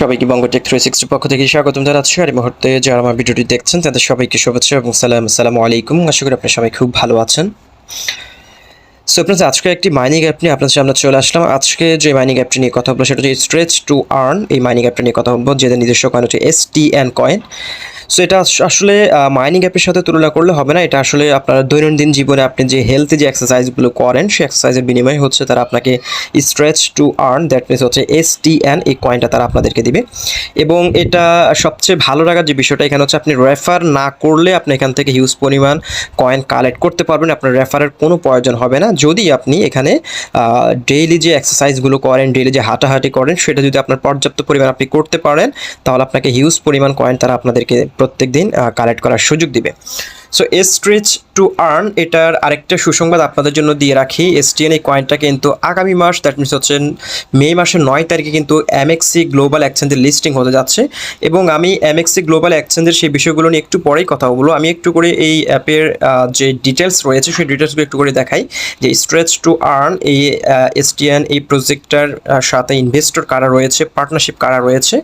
সবাইকে বঙ্গটেক 360 পক্ষ থেকে স্বাগতম জানাচ্ছি। আর এই মুহূর্তে যারা আমার ভিডিওটি দেখছেন তাদের সবাইকে শুভেচ্ছা এবং আসসালামু আলাইকুম। আশা করি আপনারা সবাই খুব ভালো আছেন। সো ফ্রেন্ডস, আজকে একটি মাইনিং অ্যাপ নিয়ে আপনাদের সামনে চলে আসলাম। আজকে যে মাইনিং অ্যাপটি নিয়ে কথা বলবো সেটা হচ্ছে স্ট্রেচ টু আর্ন। এই মাইনিং অ্যাপটা নিয়ে কথা বলবো, যেটা নিজস্ব কয়েন হচ্ছে STN কয়েন। সো এটা আসলে মাইনিং অ্যাপের সাথে তুলনা করলে হবে না। এটা আসলে আপনার দৈনন্দিন জীবনে আপনি যে হেলথি যে এক্সারসাইজগুলো করেন সেই এক্সারসাইজের বিনিময়ে হচ্ছে তারা আপনাকে stretch to earn, that means হচ্ছে STN, এই কয়েনটা তারা আপনাদেরকে দিবে। এবং এটা সবচেয়ে ভালো লাগার যে বিষয়টা এখানে হচ্ছে আপনি রেফার না করলে আপনি এখান থেকে হিউজ পরিমাণ কয়েন কালেক্ট করতে পারবেন। আপনার রেফারের কোনো প্রয়োজন হবে না যদি আপনি এখানে ডেইলি যে এক্সারসাইজগুলো করেন, ডেইলি যে হাঁটাহাঁটি করেন, সেটা যদি আপনার পর্যাপ্ত পরিমাণ আপনি করতে পারেন তাহলে আপনাকে হিউজ পরিমাণ কয়েন তারা আপনাদেরকে প্রত্যেক দিন কালেক্ট করার সুযোগ দিবে। সো স্ট্রেচ টু আর্ন এটার আরেকটা সুসংবাদ আপনাদের জন্য দিয়ে রাখি। STN এই কয়েনটা কিন্তু আগামী মাস, দ্যাট মিনস হচ্ছে মে মাসের 9 তারিখে কিন্তু Mexc গ্লোবাল এক্সচেঞ্জের লিস্টিং হতে যাচ্ছে। এবং আমি Mexc গ্লোবাল এক্সচেঞ্জের সেই বিষয়গুলো নিয়ে একটু পরেই কথা বলবো। আমি একটু করে এই অ্যাপের যে ডিটেলস রয়েছে সেই ডিটেলসগুলো একটু করে দেখাই, যে স্ট্রেচ টু আর্ন এই STN এই প্রজেক্টটার সাথে ইনভেস্টর কারা রয়েছে, পার্টনারশিপ কারা রয়েছে,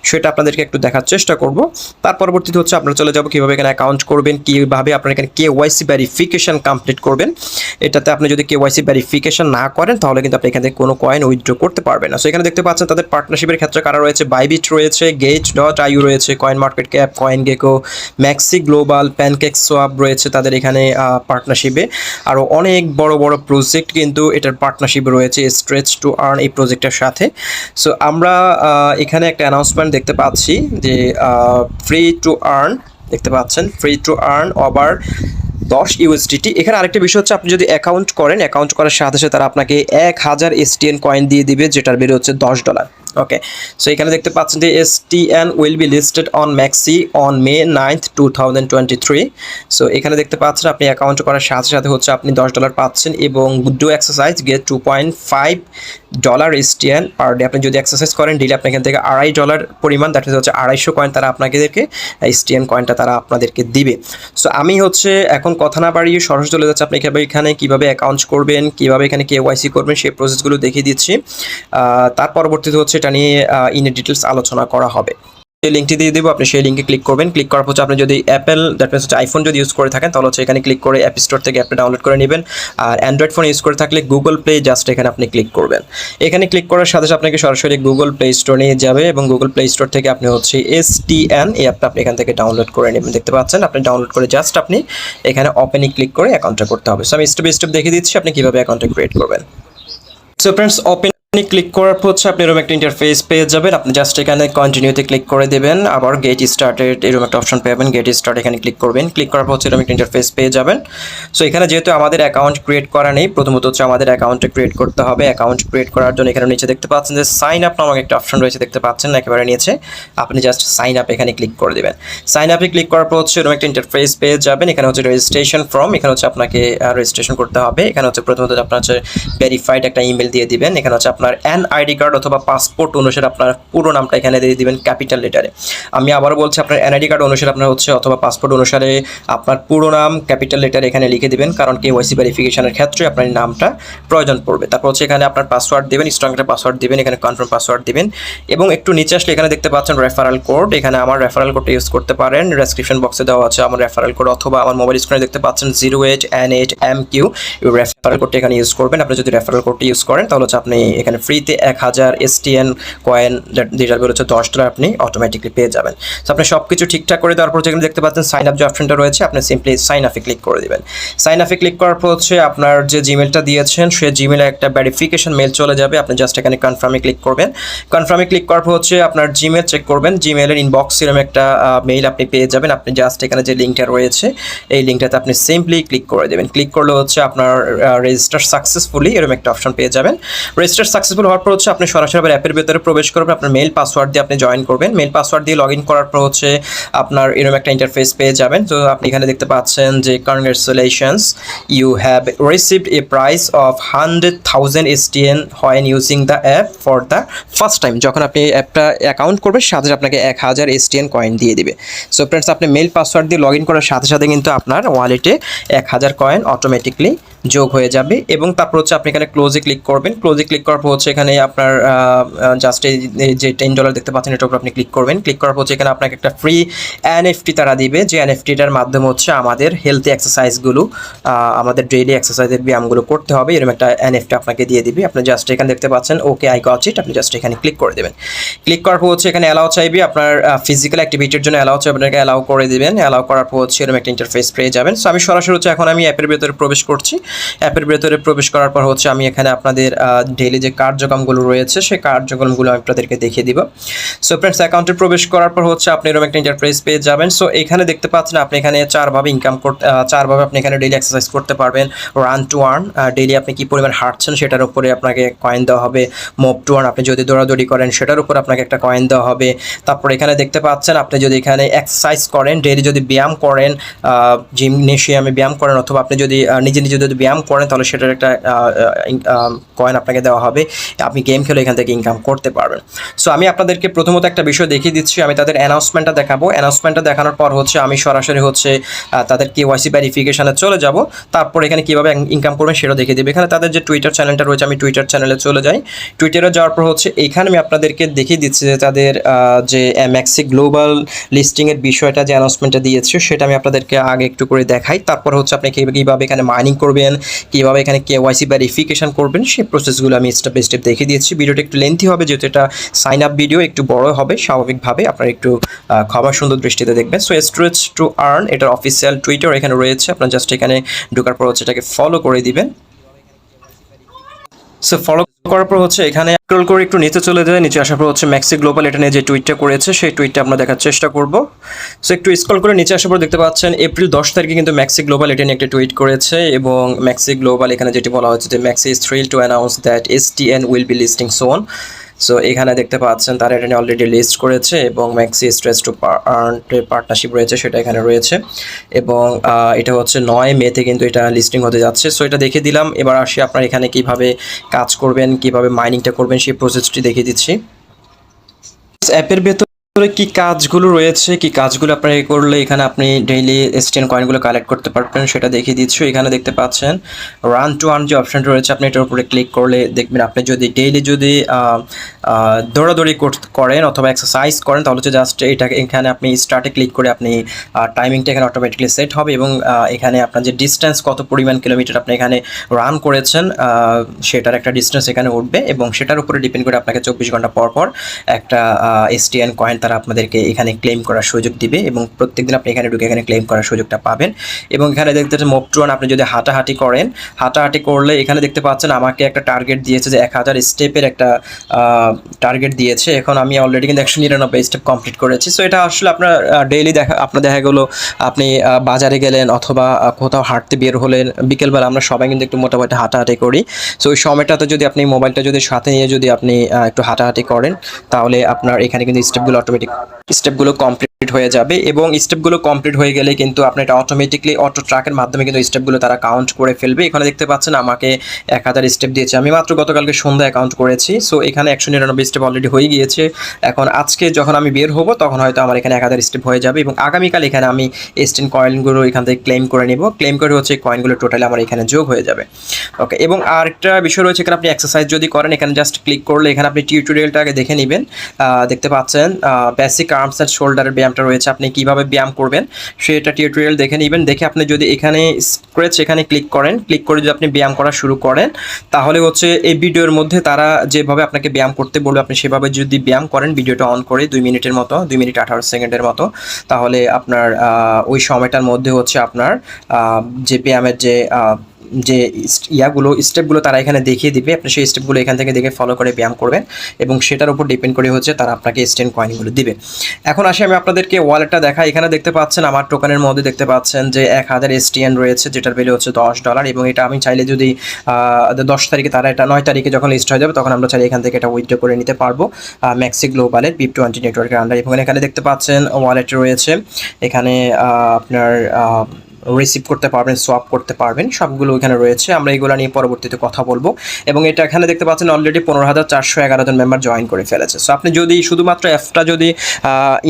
সেটা আপনাদেরকে একটু দেখার চেষ্টা করব। তার পরবর্তীতে হচ্ছে আপনারা চলে যাব কীভাবে এখানে অ্যাকাউন্ট করবেন, কীভাবে আপনারা এখানে KYC ভেরিফিকেশন কমপ্লিট করবেন। এটাতে আপনি যদি KYC ভেরিফিকেশন না করেন তাহলে কিন্তু আপনি এখান থেকে কোনো কয়েন উইথড্র করতে পারবেন না। সো এখানে দেখতে পাচ্ছেন তাদের পার্টনারশিপের ক্ষেত্রে কারা রয়েছে, বাইবিট রয়েছে, gate.io রয়েছে, CoinMarketCap, CoinGecko, MEXC global, PancakeSwap রয়েছে তাদের এখানে পার্টনারশিপে। আরও অনেক বড় বড় প্রজেক্ট কিন্তু এটার পার্টনারশিপ রয়েছে স্ট্রেচ টু আর্ন এই প্রজেক্টের সাথে। সো আমরা এখানে একটা অ্যানাউন্সমেন্ট দেখতে পাচ্ছি যে ফ্রি টু আর্ন, দেখতে পাচ্ছেন free to earn over 10 USDT। এখানে আরেকটা বিষয় হচ্ছে আপনি যদি অ্যাকাউন্ট করেন, অ্যাকাউন্ট করার সাথে সাথে তারা আপনাকে 1000 STN কয়েন দিয়ে দিবে, যেটার বের হচ্ছে $10। ওকে, সো এখানে দেখতে পাচ্ছেন যে STN will be listed on Mexc on May 9th, 2023। So এখানে দেখতে পাচ্ছেন আপনি অ্যাকাউন্ট করার সাথে সাথে হচ্ছে আপনি $10 পাচ্ছেন এবং do exercise get $2.5 STN per day. আপনি যদি এক্সারসাইজ করেন ডেইলি আপনি এখান থেকে $2.5 পরিমাণ, দ্যাট মিনস হচ্ছে 250 কয়েন তারা আপনাদেরকে STN কয়েনটা তারা আপনাদেরকে দিবে। সো আমি হচ্ছে এখন কথা না বাড়িয়ে সরাসরি চলে যাচ্ছে আপনি এখানে কীভাবে অ্যাকাউন্ট করবেন, কীভাবে এখানে KYC করবেন সেই প্রসেসগুলো দেখিয়ে দিচ্ছি। তার পরবর্তীতে হচ্ছে এটা নিয়ে ইন ডিটেলস আলোচনা করা হবে। এই লিঙ্কটি দিয়ে দেবো, আপনি সেই লিঙ্কে ক্লিক করবেন। ক্লিক করার পর আপনি যদি অ্যাপেল, দ্যাট মিনস হচ্ছে আইফোন যদি ইউজ করে থাকেন তাহলে হচ্ছে এখানে ক্লিক করে অ্যাপ স্টোর থেকে অ্যাপটা ডাউনলোড করে নেবেন। আর অ্যান্ড্রয়েড ফোন ইউজ করে থাকলে গুগল প্লে, জাস্ট এখানে আপনি ক্লিক করবেন। এখানে ক্লিক করার সাথে সাথে আপনাকে সরাসরি গুগল প্লে স্টোর নিয়ে যাবে এবং গুগল প্লে স্টোর থেকে আপনি হচ্ছে STN এই অ্যাপটা আপনি এখান থেকে ডাউনলোড করে নেবেন। দেখতে পাচ্ছেন আপনি ডাউনলোড করে জাস্ট আপনি এখানে ওপেনে ক্লিক করে অ্যাকাউন্টটা করতে হবে। সো আমি স্টেপ বাই স্টেপ দেখিয়ে দিচ্ছি আপনি কীভাবে অ্যাকাউন্টটা ক্রিয়েট করবেন। সো ফ্রেন্ডস, ওপেন ক্লিক করার পর হচ্ছে আপনি এরকম একটা ইন্টারফেস পেয়ে যাবেন। আপনি জাস্ট এখানে কন্টিনিউতে ক্লিক করে দেবেন, আবার গেট স্টার্টেড এরকম একটা অপশন পাবেন, গেট স্টার্ট এখানে ক্লিক করবেন। ক্লিক করার পর হচ্ছে এরকম একটা ইন্টারফেস পেয়ে যাবেন। সো এখানে যেহেতু আমাদের অ্যাকাউন্ট ক্রিয়েট করা নেই, প্রথমত হচ্ছে আমাদের অ্যাকাউন্টটা ক্রিয়েট করতে হবে। অ্যাকাউন্ট ক্রিয়েট করার জন্য এখানে নিচে দেখতে পাচ্ছেন যে সাইন আপ নামক একটা অপশন রয়েছে, দেখতে পাচ্ছেন একেবারে নিচে। আপনি জাস্ট সাইন আপ এখানে ক্লিক করে দেবেন। সাইন আপে ক্লিক করার পর হচ্ছে এরকম একটা ইন্টারফেস পেয়ে যাবেন। এখানে হচ্ছে রেজিস্ট্রেশন ফর্ম, এখানে হচ্ছে আপনাকে রেজিস্ট্রেশন করতে হবে। এখানে হচ্ছে প্রথমত আপনার হচ্ছে ভেরিফাইড একটা ইমেল দিয়ে দিবেন। এখানে হচ্ছে আপনার NID কার্ড অথবা পাসপোর্ট অনুসারে আপনার পুরো নামটা এখানে দিয়ে দিবেন ক্যাপিটাল লেটারে। আমি আবারও বলছি, আপনার NID কার্ড অনুসারে আপনার হচ্ছে অথবা পাসপোর্ট অনুসারে আপনার পুরো নাম ক্যাপিটাল লেটারে এখানে লিখে দিবেন, কারণ KYC ভেরিফিকেশনের ক্ষেত্রে আপনার নামটা প্রয়োজন পড়বে। তারপর হচ্ছে এখানে আপনার পাসওয়ার্ড দিবেন, স্ট্রং একটা পাসওয়ার্ড দিবেন, এখানে কনফার্ম পাসওয়ার্ড দিবেন। এবং একটু নিচে আসলে এখানে দেখতে পাচ্ছেন রেফারেল কোড, এখানে আমার রেফারেল কোডটা ইউজ করতে পারেন। ডেসক্রিপশন বক্সে দেওয়া আছে আমার রেফারেল কোড, অথবা আমার মোবাইল স্ক্রিনে দেখতে পাচ্ছেন 08N8MQ, এই রেফারেল কোডটা এখানে ইউজ করবেন। আপনি যদি রেফারেল কোডটা ইউজ করেন তাহলে হচ্ছে আপনি এখানে ফ্রিতে 1000 STN কয়েন, যেটা বের হচ্ছে $10, আপনি অটোমেটিকলি পেয়ে যাবেন। তো আপনি সব কিছু ঠিকঠাক করে দেওয়ার পর যেখানে দেখতে পাচ্ছেন সাইন আপ যে অপশনটা রয়েছে, আপনি সিম্পলি সাইন আপে ক্লিক করে দেবেন। সাইন আপে ক্লিক করার পর হচ্ছে আপনার যে জিমেলটা দিয়েছেন সেই জিমেলে একটা ভেরিফিকেশন মেল চলে যাবে। আপনি জাস্ট এখানে কনফার্মে ক্লিক করবেন। কনফার্মে ক্লিক করার পর হচ্ছে আপনার জিমেল চেক করবেন, জিমেলের ইনবক্স এরকম একটা মেইল আপনি পেয়ে যাবেন। আপনি জাস্ট এখানে যে লিঙ্কটা রয়েছে এই লিঙ্কটাতে আপনি সিম্পলি ক্লিক করে দেবেন। ক্লিক করলে হচ্ছে আপনার রেজিস্টার সাকসেসফুলি এরকম একটা অপশন পেয়ে যাবেন। রেজিস্টার সাকসেসফুল হওয়ার পর হচ্ছে আপনি সরাসরি আবার অ্যাপের ভিতরে প্রবেশ করবেন। আপনার মেল পাসওয়ার্ড দিয়ে আপনি জয়েন করবেন। মেল পাসওয়ার্ড দিয়ে লগ ইন করার পর হচ্ছে আপনার এরকম একটা ইন্টারফেস পেয়ে যাবেন। তো আপনি এখানে দেখতে পাচ্ছেন যে congratulations, you have received a prize of 100,000 STN when using the app for the first time. যখন আপনি অ্যাপটা অ্যাকাউন্ট করবেন সাথে আপনাকে 1000 STN কয়েন দিয়ে দিবে। সো ফ্রেন্ডস, আপনি মেল পাসওয়ার্ড দিয়ে লগ ইন করার সাথে সাথে কিন্তু আপনার ওয়ালেটে 1000 কয়েন অটোমেটিকলি যোগ হয়ে যাবে। এবং তারপর হচ্ছে আপনি এখানে ক্লোজে ক্লিক করবেন। ক্লোজে ক্লিক করার পর হচ্ছে এখানে আপনার জাস্ট এই যে $10 দেখতে পাচ্ছেন এটার উপর আপনি ক্লিক করবেন। ক্লিক করার পর হচ্ছে এখানে আপনাকে একটা ফ্রি এনএফটি তারা দিবে, যে এনএফটিটার মাধ্যমে হচ্ছে আমাদের হেলথি এক্সারসাইজগুলো, আমাদের ডেইলি এক্সারসাইজের ব্যায়ামগুলো করতে হবে, এরকম একটা এনএফটি আপনাকে দিয়ে দিবে। আপনি জাস্ট এখানে দেখতে পাচ্ছেন ওকে আই গট ইট, আপনি জাস্ট এখানে ক্লিক করে দেবেন। ক্লিক করার পর হচ্ছে এখানে অ্যালাউ চাইবে, আপনার ফিজিক্যাল অ্যাক্টিভিটির জন্য অ্যালাউ চাইবে, আপনাকে অ্যালাউ করে দিবেন। অ্যালাউ করার পর হচ্ছে এরকম একটা ইন্টারফেস পেয়ে যাবেন। সো আমি সরাসরি হচ্ছে এখন আমি অ্যাপের ভেতরে প্রবেশ করছি। অ্যাপের ভেতরে প্রবেশ করার পর হচ্ছে আমি এখানে আপনাদের ডেইলি যে কার্যক্রমগুলো রয়েছে সেই কার্যক্রমগুলো আমি আপনাদেরকে দেখিয়ে দিব। সো ফ্রেন্ডস, অ্যাকাউন্টে প্রবেশ করার পর হচ্ছে আপনি এরকম একটা ইন্টারফেস পেয়ে যাবেন। সো এখানে দেখতে পাচ্ছেন আপনি এখানে চারভাবে আপনি এখানে ডেইলি এক্সারসাইজ করতে পারবেন। রান টু আর্ন, ডেইলি আপনি কী পরিমাণ হাঁটছেন সেটার উপরে আপনাকে কয়েন দেওয়া হবে। মুভ টু আর্ন, আপনি যদি দৌড়াদৌড়ি করেন সেটার উপর আপনাকে একটা কয়েন দেওয়া হবে। তারপর এখানে দেখতে পাচ্ছেন আপনি যদি এখানে এক্সারসাইজ করেন, ডেইলি যদি ব্যায়াম করেন, জিমনেশিয়ামে ব্যায়াম করেন, অথবা আপনি যদি নিজে নিজে যদি ব্যায়াম করেন তাহলে সেটার একটা কয়েন আপনাকে দেওয়া হবে। আপনি গেম খেলে এখান থেকে ইনকাম করতে পারবেন। সো আমি আপনাদেরকে প্রথমত একটা বিষয় দেখিয়ে দিচ্ছি, আমি তাদের অ্যানাউন্সমেন্টটা দেখাবো। অ্যানাউন্সমেন্টটা দেখানোর পর হচ্ছে আমি সরাসরি হচ্ছে তাদের KYC ভেরিফিকেশানে চলে যাব। তারপর এখানে কীভাবে ইনকাম করবেন সেটাও দেখিয়ে দেবে। এখানে তাদের যে টুইটার চ্যানেলটা রয়েছে, আমি টুইটার চ্যানেলে চলে যাই। টুইটারে যাওয়ার পর হচ্ছে এখানে আমি আপনাদেরকে দেখিয়ে দিচ্ছি যে তাদের যে Mexc গ্লোবাল লিস্টিংয়ের বিষয়টা যে অ্যানাউন্সমেন্টটা দিয়েছে সেটা আমি আপনাদেরকে আগে একটু করে দেখাই। তারপর হচ্ছে আপনি কীভাবে এখানে মাইনিং করবেন, কীভাবে এখানে KYC ভেরিফিকেশান করবেন, সেই প্রসেসগুলো আমি স্টেপ বাই স্টেপ দেখিয়ে দিয়েছি। ভিডিওটা একটু লেন্থি হবে যেহেতু এটা সাইন আপ ভিডিও, একটু বড় হবে স্বাভাবিকভাবে, আপনারা একটু ক্ষমা সুন্দর দৃষ্টিতে দেখবেন। সো স্ট্রেচ টু আর্ন এটার অফিসিয়াল টুইটার এখানে রয়েছে, আপনার জাস্ট এখানে ঢোকার পর হচ্ছে এটাকে ফলো করে দিবেন। সো ফলো করার পর হচ্ছে এখানে স্ক্রল করে একটু নিচে চলে যায়। নিচে আসার পর হচ্ছে Mexc গ্লোবাল এটা নিয়ে যে টুইটটা করেছে সেই টুইটটা আমরা দেখার চেষ্টা করব। সো একটু স্ক্রল করে নিচে আসার পর দেখতে পাচ্ছেন এপ্রিল 10 তারিখে কিন্তু Mexc গ্লোবাল এটা নিয়ে একটা টুইট করেছে, এবং Mexc গ্লোবাল এখানে যেটি বলা হচ্ছে যে Mexc is thrilled to announce that STN will be listing soon. So এখানে দেখতে পাচ্ছেন তারা এটা নিয়ে অলরেডি লিস্ট করেছে, এবং Mexc stretch to earn partnership রয়েছে সেটা এখানে রয়েছে, এবং এটা হচ্ছে 9 মেতে কিন্তু এটা লিস্টিং হতে যাচ্ছে। সো এটা দেখে দিলাম। এবার আসি আপনার এখানে কিভাবে কাজ করবেন, কিভাবে মাইনিংটা করবেন সেই প্রসেসটি দেখিয়ে দিচ্ছি। অ্যাপের ভেতরে কি কাজগুলো রয়েছে, কি কাজগুলো আপনারা করলে এখানে আপনি ডেইলি STN কয়েনগুলো কালেক্ট করতে পারবেন সেটা দেখিয়ে দিচ্ছি। এখানে দেখতে পাচ্ছেন রান টু আর্ন যে অপশানটা রয়েছে, আপনি এটার উপরে ক্লিক করলে দেখবেন আপনি যদি ডেইলি যদি দৌড়াদৌড়ি করেন অথবা এক্সারসাইজ করেন তাহলে হচ্ছে জাস্ট এখানে আপনি স্টার্টে ক্লিক করে আপনি টাইমিংটা এখানে অটোমেটিকলি সেট হবে, এবং এখানে আপনার যে ডিস্টেন্স কত পরিমাণ কিলোমিটার আপনি এখানে রান করেছেন সেটার একটা ডিস্টেন্স এখানে উঠবে, এবং সেটার উপরে ডিপেন্ড করে আপনাকে 24 ঘন্টা পর পর একটা STN কয়েন তারা আপনাদেরকে এখানে ক্লেম করার সুযোগ দিবে, এবং প্রত্যেকদিন আপনি এখানে ঢুকে এখানে ক্লেম করার সুযোগটা পাবেন। এবং এখানে দেখতে পাচ্ছেন মুভ টু আর্ন, আপনি যদি হাঁটাহাঁটি করেন, হাঁটাহাঁটি করলে এখানে দেখতে পাচ্ছেন আমাকে একটা টার্গেট দিয়েছে যে 1000 স্টেপের একটা টার্গেট দিয়েছে। এখন আমি অলরেডি কিন্তু 199 স্টেপ কমপ্লিট করেছি। সো এটা আসলে আপনার ডেইলি আপনার দেখা গেলো আপনি বাজারে গেলেন অথবা কোথাও হাঁটতে বের হলেন, বিকেলবেলা আমরা সবাই কিন্তু একটু মোটামুটি হাঁটাহাঁটি করি। সো ওই সময়টাতে যদি আপনি মোবাইলটা যদি সাথে নিয়ে যদি আপনি একটু হাঁটাহাঁটি করেন তাহলে আপনার এখানে কিন্তু স্টেপগুলো কমপ্লিট হয়ে যাবে, এবং স্টেপগুলো কমপ্লিট হয়ে গেলে কিন্তু আপনি এটা অটোমেটিকলি অটো ট্র্যাকের মাধ্যমে কিন্তু স্টেপগুলো তারা কাউন্ট করে ফেলবে। এখানে দেখতে পাচ্ছেন আমাকে 1000 স্টেপ দিয়েছে, আমি মাত্র গতকালকে সন্ধ্যায় কাউন্ট করেছি। সো এখানে 199 স্টেপ অলরেডি হয়ে গিয়েছে। এখন আজকে যখন আমি বের হব তখন হয়তো আমার এখানে 1000 স্টেপ হয়ে যাবে, এবং আগামীকাল এখানে আমি STN কয়েনগুলো এখান থেকে ক্লেম করে নিব। ক্লেম করে হচ্ছে কয়েনগুলো টোটালি আমার এখানে যোগ হয়ে যাবে। ওকে, এবং আরেকটা বিষয় রয়েছে এখানে আপনি এক্সারসাইজ যদি করেন এখানে জাস্ট ক্লিক করলে এখানে আপনি টিউটোরিয়ালটা আগে দেখে নেবেন। দেখতে পাচ্ছেন বেসিক আর্মস অ্যান্ড শোল্ডারের ব্যায়ামটা রয়েছে, আপনি কিভাবে ব্যায়াম করবেন সেটা টিউটোরিয়াল দেখে নেবেন। দেখে আপনি যদি এখানে স্ক্র্যাচ এখানে ক্লিক করেন, ক্লিক করে যদি আপনি ব্যায়াম করা শুরু করেন তাহলে হচ্ছে এই ভিডিওর মধ্যে তারা যেভাবে আপনাকে ব্যায়াম করতে বলবে আপনি সেভাবে যদি ব্যায়াম করেন, ভিডিওটা অন করে 2 মিনিটের মতো, 2 মিনিট 18 সেকেন্ডের মতো, তাহলে আপনার ওই সময়টার মধ্যে হচ্ছে আপনার যে ব্যায়ামের যে স্টেপগুলো তারা এখানে দেখিয়ে দিবে, আপনি সেই স্টেপগুলো এখান থেকে দেখে ফলো করে ব্যায়াম করবেন, এবং সেটার উপর ডিপেন্ড করে হচ্ছে তারা আপনাকে STN কয়েনগুলো দিবে। এখন আসি আমি আপনাদেরকে ওয়ালেটটা দেখাই। এখানে দেখতে পাচ্ছেন আমার টোকেনের মধ্যে দেখতে পাচ্ছেন যে 1000 STN রয়েছে, যেটার ভ্যালু হচ্ছে $10, এবং এটা আমি চাইলে যদি 10 তারিখে তারা এটা 9 তারিখে যখন লিস্ট হয়ে যাবে তখন আমরা চাইলে এখান থেকে এটা উইথড্র করে নিতে পারবো Mexc গ্লোবালের BIP20 নেটওয়ার্কের আন্ডার। এবং এখানে দেখতে পাচ্ছেন ওয়ালেট রয়েছে, এখানে আপনার রিসিভ করতে পারবেন, সোয়াপ করতে পারবেন, সবগুলো এখানে রয়েছে। আমরা এগুলো নিয়ে পরবর্তীতে কথা বলবো। এবং এটা এখানে দেখতে পাচ্ছেন অলরেডি 15,411 জন মেম্বার জয়েন করে ফেলেছে। সো আপনি যদি শুধুমাত্র অ্যাপটা যদি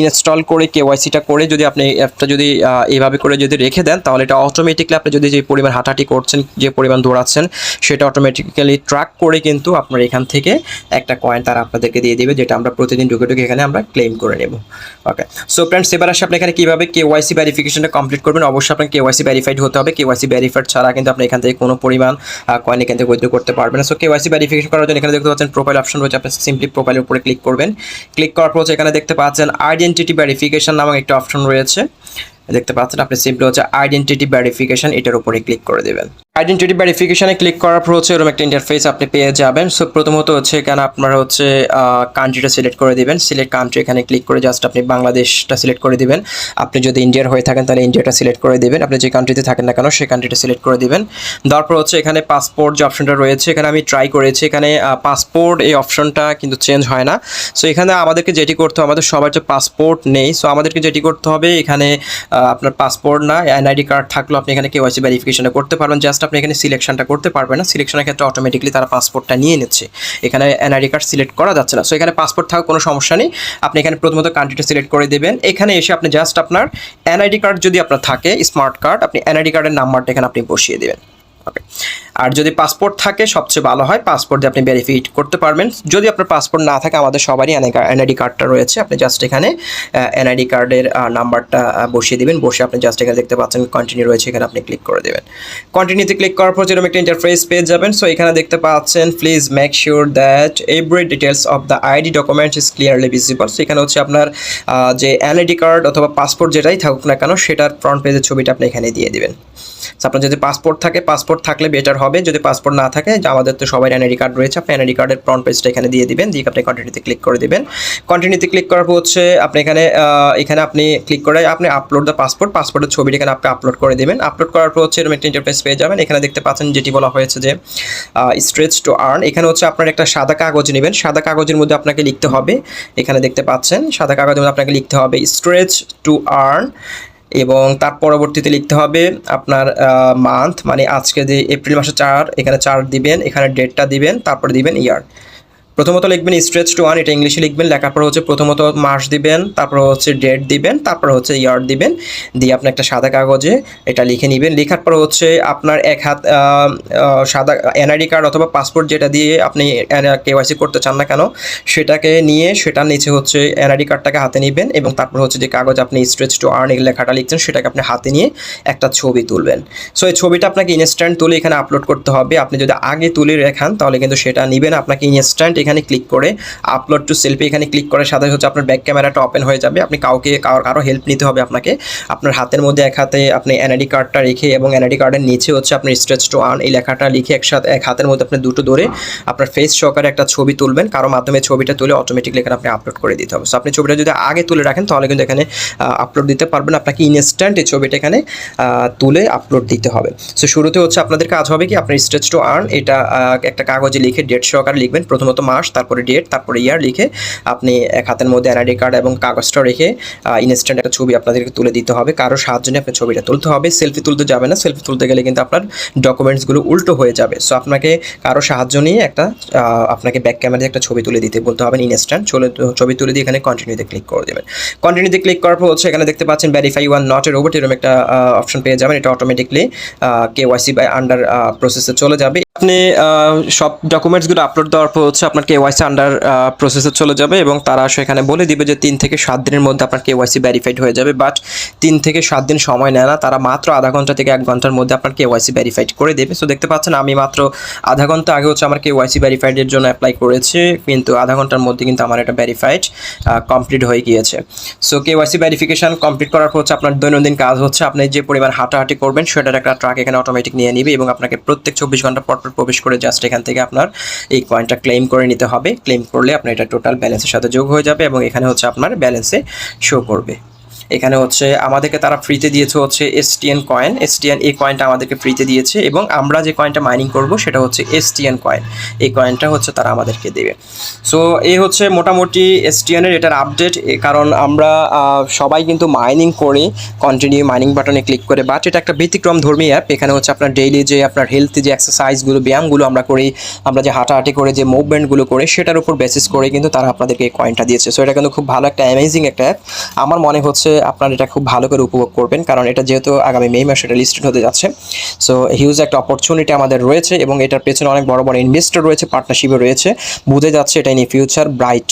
ইনস্টল করে কেওয়াইসিটা করে যদি আপনি অ্যাপটা যদি এইভাবে করে যদি রেখে দেন, তাহলে এটা অটোমেটিকলি আপনি যদি যে পরিমাণ হাঁটাহাঁটি করছেন, যে পরিমাণ দৌড়াচ্ছেন, সেটা অটোমেটিক্যালি ট্র্যাক করে কিন্তু আপনার এখান থেকে একটা কয়েন তারা আপনাদেরকে দিয়ে দেবে, যেটা আমরা প্রতিদিন ঢুকে ঢুকে এখানে আমরা ক্লেম করে নেব। ওকে, সো ফ্রেন্ডস, এবার আসে আপনি এখানে কীভাবে কেওয়াইসি ভেরিফিকেশনটা কমপ্লিট করবেন। অবশ্যই আপনার কেওয়াইসি ভেরিফাইড হতে হবে। কেওয়াইসি ভেরিফাইড ছাড়া কিন্তু আপনি এখান থেকে কোনো পরিমাণ কয়েন এখান থেকে উইথড্র করতে পারবেন না। সো কেওয়াইসি ভেরিফিকেশন করার জন্য এখানে দেখতে পাচ্ছেন প্রোফাইল অপশন রয়েছে। আপনি সিম্পলি প্রোফাইলের উপরে ক্লিক করবেন। ক্লিক করার পর এখানে দেখতে পাচ্ছেন আইডেন্টিটি ভেরিফিকেশন নামক একটা অপশন রয়েছে, দেখতে পাচ্ছেন। আপনি সিম্পলি হচ্ছে আইডেন্টিটি ভেরিফিকেশন এটার উপরে ক্লিক করে দেবেন। আইডেন্টিটি ভেরিফিকেশনে ক্লিক করার পর হচ্ছে এরকম একটা ইন্টারফেস আপনি পেয়ে যাবেন। সো প্রথমত হচ্ছে এখানে আপনারা হচ্ছে কান্ট্রিটা সিলেক্ট করে দিবেন। সিলেক্ট কান্ট্রি এখানে ক্লিক করে জাস্ট আপনি বাংলাদেশটা সিলেক্ট করে দিবেন। আপনি যদি ইন্ডিয়ার হয়ে থাকেন তাহলে ইন্ডিয়াটা সিলেক্ট করে দিবেন। আপনি যে কান্ট্রিতে থাকেন না কেন সেই কান্ট্রিটা সিলেক্ট করে দিবেন। তারপর হচ্ছে এখানে পাসপোর্ট যে অপশনটা রয়েছে, এখানে আমি ট্রাই করেছি, এখানে পাসপোর্ট এই অপশনটা কিন্তু চেঞ্জ হয় না। সো এখানে আমাদেরকে যেটি করতে হবে, আমাদের সবার যে পাসপোর্ট নেই, সো আমাদেরকে যেটি করতে হবে এখানে আপনার পাসপোর্ট না এনআইডি কার্ড থাকলেও আপনি এখানে কেওয়াইসি ভেরিফিকেশনটা করতে পারবেন। জাস্ট আপনি এখানে সিলেকশনটা করতে পারবেন না। সিলেকশনের ক্ষেত্রে অটোমেটিকলি তারা পাসপোর্টটা নিয়ে নিচ্ছে, এখানে এনআইডি কার্ড সিলেক্ট করা যাচ্ছে না। সো এখানে পাসপোর্ট থাকা কোনো সমস্যা নেই। আপনি এখানে প্রথমত কান্ট্রিটা সিলেক্ট করে দেবেন। এখানে এসে আপনি জাস্ট আপনার এনআইডি কার্ড যদি আপনার থাকে, স্মার্ট কার্ড, আপনি এনআইডি কার্ডের নাম্বারটা এখানে আপনি বসিয়ে দেবেন। ওকে, আর যদি পাসপোর্ট থাকে সবচেয়ে ভালো হয়, পাসপোর্ট দিয়ে আপনি ভেরিফাই করতে পারবেন। যদি আপনার পাসপোর্ট না থাকে, আমাদের সবারই এনআইডি কার্ডটা রয়েছে, আপনি জাস্ট এখানে এনআইডি কার্ডের নাম্বারটা বসিয়ে দেবেন। বসে আপনি জাস্ট এখানে দেখতে পাচ্ছেন কন্টিনিউ রয়েছে, এখানে আপনি ক্লিক করে দেবেন। কন্টিনিউতে ক্লিক করার পর যেরকম একটা ইন্টারফেস পেয়ে যাবেন। সো এখানে দেখতে পাচ্ছেন please make sure that every details of the ID document is clearly visible. So এখানে হচ্ছে আপনার যে এনআইডি কার্ড অথবা পাসপোর্ট যেটাই থাকুক না কেন, সেটার ফ্রন্ট পেজের ছবিটা আপনি এখানে দিয়ে দেবেন। আপনার যদি পাসপোর্ট থাকে, পাসপোর্ট থাকলে বেটার হবে। যদি পাসপোর্ট না থাকে, আমাদের তো সবাই এনআইডি কার্ড রয়েছে, আপনি এনআইডি কার্ডের ফ্রন্ট পেজটা এখানে দিয়ে দিবেন। দিয়ে আপনি কন্টিনিউতে ক্লিক করে দিবেন। কন্টিনিউতে ক্লিক করার পর হচ্ছে আপনি এখানে আপনি ক্লিক করে আপনি আপলোড দ্য পাসপোর্টের ছবিটা এখানে আপনি আপলোড করে দেবেন। আপলোড করার পর হচ্ছে এরকম একটা ইন্টারফেস পেয়ে যাবেন। এখানে দেখতে পাচ্ছেন যেটি বলা হয়েছে যে স্ট্রেচ টু আর্ন। এখানে হচ্ছে আপনার একটা সাদা কাগজ নেবেন। সাদা কাগজের মধ্যে আপনাকে লিখতে হবে, এখানে দেখতে পাচ্ছেন সাদা কাগজের মধ্যে আপনাকে লিখতে হবে স্ট্রেচ টু আর্ন, এবং তার পরবর্তীতে লিখতে হবে আপনার মান্থ, মানে আজকে যে এপ্রিল মাসে 4, এখানে 4 দিবেন, এখানে ডেটটা দিবেন, তারপরে দিবেন ইয়ার। প্রথমত লিখবেন স্ট্রেচ টু ওয়ান, এটা ইংলিশে লিখবেন। লেখার পর হচ্ছে প্রথমত মাস দিবেন, তারপর হচ্ছে ডেট দিবেন, তারপর হচ্ছে ইয়ার দিবেন। দিয়ে আপনি একটা সাদা কাগজে এটা লিখে নেবেন। লেখার পর হচ্ছে আপনার এক হাত সাদা এনআইডি কার্ড অথবা পাসপোর্ট যেটা দিয়ে আপনি কেওয়াইসি করতে চান না কেন, সেটাকে নিয়ে সেটার নিচে হচ্ছে এনআইডি কার্ডটাকে হাতে নেবেন, এবং তারপর হচ্ছে যে কাগজ আপনি স্ট্রেচ টু আর্ন এই লেখাটা লিখছেন, সেটাকে আপনি হাতে নিয়ে একটা ছবি তুলবেন। সো এই ছবিটা আপনাকে ইনস্ট্যান্ট তুলে এখানে আপলোড করতে হবে। আপনি যদি আগে তুলে রেখান তাহলে কিন্তু সেটা নেবেন আপনাকে ইনস্ট্যান্ট। এখানে ক্লিক করে আপলোড টু সেলফি এখানে ক্লিক করে সাথে হচ্ছে আপনার ব্যাক ক্যামেরাটা ওপেন হয়ে যাবে। আপনি কারো হেল্প নিতে হবে আপনাকে। আপনার হাতের মধ্যে এক হাতে আপনি এনআইডি কার্ডটা রেখে এবং এনআইডি কার্ডের নিচে হচ্ছে আপনার স্ট্রেচ টু আর্ন এই লেখাটা লিখে একসাথে এক হাতের মধ্যে আপনি দুটো ধরে আপনার ফেস সহকারে একটা ছবি তুলবেন। কারো মাধ্যমে ছবিটা তুলে অটোমেটিকলি এখানে আপনি আপলোড করে দিতে হবে। সো আপনি ছবিটা যদি আগে তুলে রাখেন তাহলে কিন্তু এখানে আপলোড দিতে পারবেন। আপনাকে ইনস্ট্যান্ট এই ছবিটা এখানে তুলে আপলোড দিতে হবে। সো শুরুতে হচ্ছে আপনাদের কাজ হবে কি, আপনার স্ট্রেচ টু আর্ন এটা একটা কাগজে লিখে ডেট সহকারে লিখবেন। প্রথমত মাস, তারপরে ডেট, তারপরে ইয়ার লিখে আপনি এক হাতের মধ্যে এনআইডি কার্ড এবং কাগজটা রেখে ইনস্ট্যান্ট একটা ছবি আপনাদেরকে তুলে দিতে হবে। কারো সাহায্য নিয়ে আপনার ছবিটা তুলতে হবে। সেলফি তুলতে যাবে না, সেলফি তুলতে গেলে কিন্তু আপনার ডকুমেন্টসগুলো উল্টো হয়ে যাবে। সো আপনাকে কারো সাহায্য নিয়ে আপনাকে ব্যাক ক্যামেরায় একটা ছবি তুলে দিতে বলতে হবে ইনস্ট্যান্ট। ছবি তুলে দিয়ে এখানে কন্টিনিউতে ক্লিক করে দেবেন। কন্টিনিউতে ক্লিক করার পর হচ্ছে এখানে দেখতে পাচ্ছেন verify you are not a robot, এরকম একটা অপশন পেয়ে যাবেন। এটা অটোমেটিকলি কেওয়াইসি বাই আন্ডার প্রসেসে চলে যাবে। আপনি সব ডকুমেন্টসগুলো আপলোড দেওয়ার পর হচ্ছে আপনার কেওয়াইসি আন্ডার প্রসেসে চলে যাবে, এবং তারা সেখানে বলে দিবে যে 3 থেকে 7 দিনের মধ্যে আপনার কেওয়াইসি ভেরিফাইড হয়ে যাবে। বাট 3 থেকে 7 দিন সময় নেয় না, তারা মাত্র আধা ঘন্টা থেকে 1 ঘন্টার মধ্যে আপনার কেওয়াইসি ভেরিফাইড করে দেবে। সো দেখতে পাচ্ছেন আমি মাত্র আধা ঘন্টা আগে হচ্ছে আমার কেওয়াইসি ভেরিফাইডের জন্য অ্যাপ্লাই করেছি, কিন্তু আধা ঘন্টার মধ্যে কিন্তু আমার এটা ভেরিফাইড কমপ্লিট হয়ে গিয়েছে। সো কেওয়াইসি ভেরিফিকেশন কমপ্লিট করার পর হচ্ছে আপনার দৈনন্দিন কাজ হচ্ছে আপনি যে পরিমাণ হাঁটাহাঁটি করবেন সেটার একটা ট্রাক এখানে অটোমেটিক নিয়ে নিবে, এবং আপনাকে প্রত্যেক 24 ঘন্টা পর প্রবেশ করে জাস্ট এখান থেকে আপনার এই কয়েনটা ক্লেম করে নিতে হবে। ক্লেম করলে আপনার এটা টোটাল ব্যালেন্সের সাথে যোগ হয়ে যাবে, এবং এখানে হচ্ছে আপনার ব্যালেন্সে শো করবে। এখানে হচ্ছে আমাদেরকে তারা ফ্রিতে দিয়েছে হচ্ছে STN কয়েন। STN এই কয়েনটা আমাদেরকে ফ্রিতে দিয়েছে এবং আমরা যে কয়েনটা মাইনিং করব সেটা হচ্ছে STN কয়েন। এই কয়েনটা হচ্ছে তারা আমাদেরকে দেবে। সো এই হচ্ছে মোটামুটি STN এর এটার আপডেট। কারণ আমরা সবাই কিন্তু মাইনিং করি কন্টিনিউ মাইনিং বাটনে ক্লিক করে, বাট এটা একটা ব্যতিক্রম ধর্মী অ্যাপ। এখানে হচ্ছে আপনার ডেইলি যে আপনার হেলথি যে এক্সারসাইজগুলো, ব্যায়ামগুলো আমরা করি, আমরা যে হাঁটাহাঁটি করে যে মুভমেন্টগুলো করি সেটার উপর বেসিস করে কিন্তু তারা আপনাদেরকে এই কয়েনটা দিয়েছে। সো এটা কিন্তু খুব ভালো একটা অ্যামেজিং একটা অ্যাপ। আমার মনে হচ্ছে আপনারা এটা খুব ভালো করে উপভোগ করবেন, কারণ এটা যেহেতু আগামী মে মাসে এটা লিস্টেড হতে যাচ্ছে। সো হিউজ একটা অপরচুনিটি আমাদের রয়েছে এবং এটার পেছনে অনেক বড় বড় ইনভেস্টর রয়েছে, পার্টনারশিপে রয়েছে। বুঝে যাচ্ছে এটা ইন ফিউচার ব্রাইট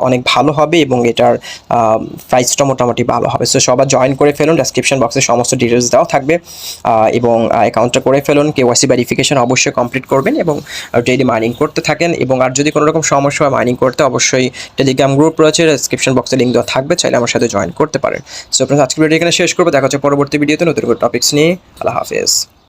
অনেক ভালো হবে এবং এটার প্রাইসটা মোটামুটি ভালো হবে। সো সবাই জয়েন করে ফেলুন, ডেসক্রিপশন বক্সে সমস্ত ডিটেলস দেওয়া থাকবে এবং অ্যাকাউন্টটা করে ফেলুন। KYC ভেরিফিকেশন অবশ্যই কমপ্লিট করবেন এবং ডেইলি মাইনিং করতে থাকেন। এবং আর যদি কোনো রকম সমস্যা হয় মাইনিং করতে, অবশ্যই টেলিগ্রাম গ্রুপ রয়েছে, ডেসক্রিপশন বক্সে লিঙ্ক দেওয়া থাকবে, চাইলে আমার সাথে জয়েন করতে পারেন। সো আপনারা আজকের ভিডিও এখানে শেষ করবো। দেখা হচ্ছে পরবর্তী ভিডিওতে নতুন করে টপিকস নিয়ে। আল্লাহ হাফেজ।